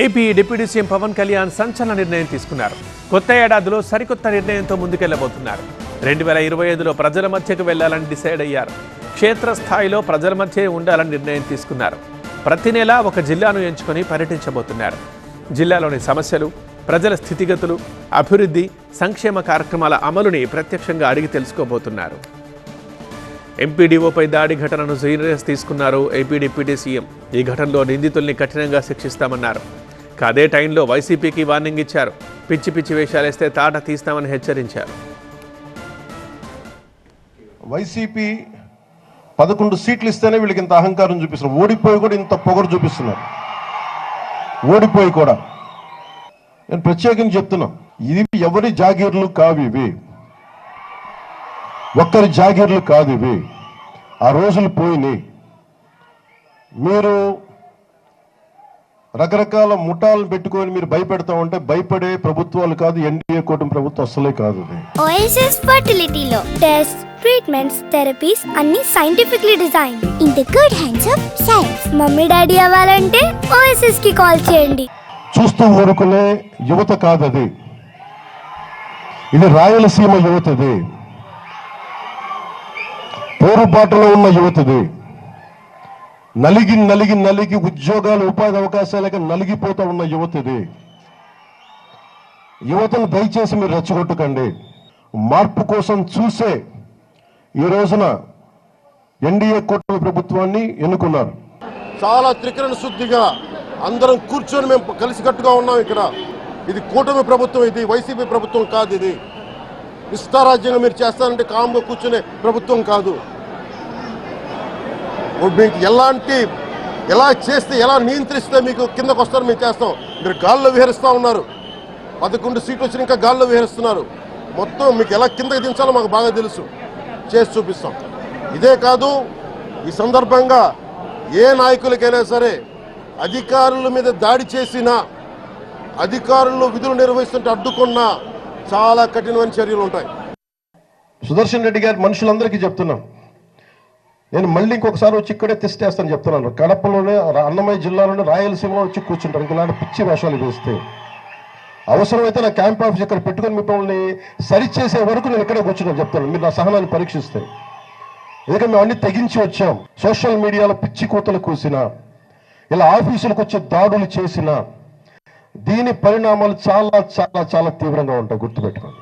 AP deputy CM Pawan Kalyan సంచలన నిర్ణయం తీసుకున్నారు. కొత్త ఏడాదిలో సరికొత్త నిర్ణయంతో ముందుకెళ్లబోతున్నారు. 2025లో ప్రజల మధ్యకు వెళ్లాలని డిసైడ్ అయ్యారు. క్షేత్రస్థాయిలో ప్రజల మధ్య ఉండాలని నిర్ణయం తీసుకున్నారు. ప్రతి నెల ఒక జిల్లాను ఎంచుకొని పర్యటించబోతున్నారు. జిల్లాలోని సమస్యలు, ప్రజల స్థితిగతులు, అభివృద్ధి, సంక్షేమ కార్యక్రమాల అమలుని ప్రత్యక్షంగా అడిగి తెలుసుకోబోతున్నారు. ఎంపీడీఓపై దాడి ఘటనను సీరియస్ తీసుకున్నారు ఏపీ డిప్యూటీ సీఎం. ఈ ఘటనలో నిందితుల్ని కఠినంగా శిక్షిస్తామన్నారు. అదే టైంలో వైసీపీకి వార్నింగ్ ఇచ్చారు. పిచ్చి పిచ్చి వేషాలేస్తే తాట తీస్తామని హెచ్చరించారు. వైసీపీ 11 సీట్లు ఇస్తేనే వీళ్ళకి ఇంత అహంకారం చూపిస్తున్నారు. ఓడిపోయి కూడా ఇంత పొగరు చూపిస్తున్నారు. ఓడిపోయి కూడా నేను ప్రత్యేకంగా చెప్తున్నా, ఇది ఎవరి జాగీర్లు కావు, ఇవి ఒక్కరి జాగీర్లు కాదు, ఇవి ఆ రోజులు పోయినాయి. మీరు రకరకాల ముఠాలను పెట్టుకొని మీరు భయపెడతా ఉంటే భయపడే ప్రభుత్వాలు కాదు, ఎన్డీఏ కూటమి ప్రభుత్వం అసలే కాదు. ఓఎస్ఎస్ ఫర్టిలిటీలో టెస్ట్, ట్రీట్మెంట్స్, థెరపీస్ అన్ని scientifically design in the good hands of science. Mummy daddy అవ్వాలంటే ఓఎస్ఎస్ కి కాల్ చేయండి. చూస్తూ ఊరుకునే యువత కాదది, ఇది రాయలసీమ యువతది, పోరుబాటులో ఉన్న యువతది, నలిగి నలిగి నలిగి ఉద్యోగాలు, ఉపాధి అవకాశాలకి నలిగిపోతూ ఉన్న యువతది. యువతను దయచేసి మీరు రెచ్చగొట్టకండి. మార్పు కోసం చూసే ఈ రోజున ఎన్డీఏ కూటమి ప్రభుత్వాన్ని ఎన్నుకున్నారు. చాలా త్రికరణ శుద్ధిగా అందరం కూర్చొని మేము కలిసికట్టుగా ఉన్నాం. ఇక్కడ ఇది కూటమి ప్రభుత్వం, ఇది వైసీపీ ప్రభుత్వం కాదు. ఇది ఇష్టారాజ్యంగా మీరు చేస్తారంటే కామ్గా కూర్చునే ప్రభుత్వం కాదు. మీకు ఎలా చేస్తే, ఎలా నియంత్రిస్తే మీకు కిందకు వస్తారో మేము చేస్తాం. మీరు గాల్లో విహరిస్తూ ఉన్నారు. 11 సీట్లు వచ్చిన ఇంకా గాల్లో విహరిస్తున్నారు. మొత్తం మీకు ఎలా కిందకి దించాలో మాకు బాగా తెలుసు, చేసి చూపిస్తాం. ఇదే కాదు, ఈ సందర్భంగా ఏ నాయకులకైనా సరే అధికారుల మీద దాడి చేసినా, అధికారులు విధులు నిర్వహిస్తుంటే అడ్డుకున్నా చాలా కఠినమైన చర్యలు ఉంటాయి. సుదర్శన్ రెడ్డి గారి మనుషులందరికీ చెప్తున్నాం, నేను మళ్ళీ ఇంకొకసారి వచ్చి ఇక్కడే తెస్టేస్తాను చెప్తున్నాను. కడపలోనే, అన్నమయ్య జిల్లాలోనే, రాయలసీమలో వచ్చి కూర్చుంటాను. ఇలాంటి పిచ్చి వేషాలు వేస్తే అవసరమైతే నా క్యాంప్ ఆఫీస్ ఇక్కడ పెట్టుకుని మిమ్మల్ని సరిచేసే వరకు నేను ఇక్కడే కూర్చున్నాను చెప్తాను. మీరు నా సహనాన్ని పరీక్షిస్తే. ఎందుకంటే మేము అన్ని తెగించి వచ్చాం. సోషల్ మీడియాలో పిచ్చి కూతలు కూసినా, ఇలా ఆఫీసులకు వచ్చి దాడులు చేసినా దీని పరిణామాలు చాలా చాలా చాలా తీవ్రంగా ఉంటాయి, గుర్తుపెట్టుకోండి.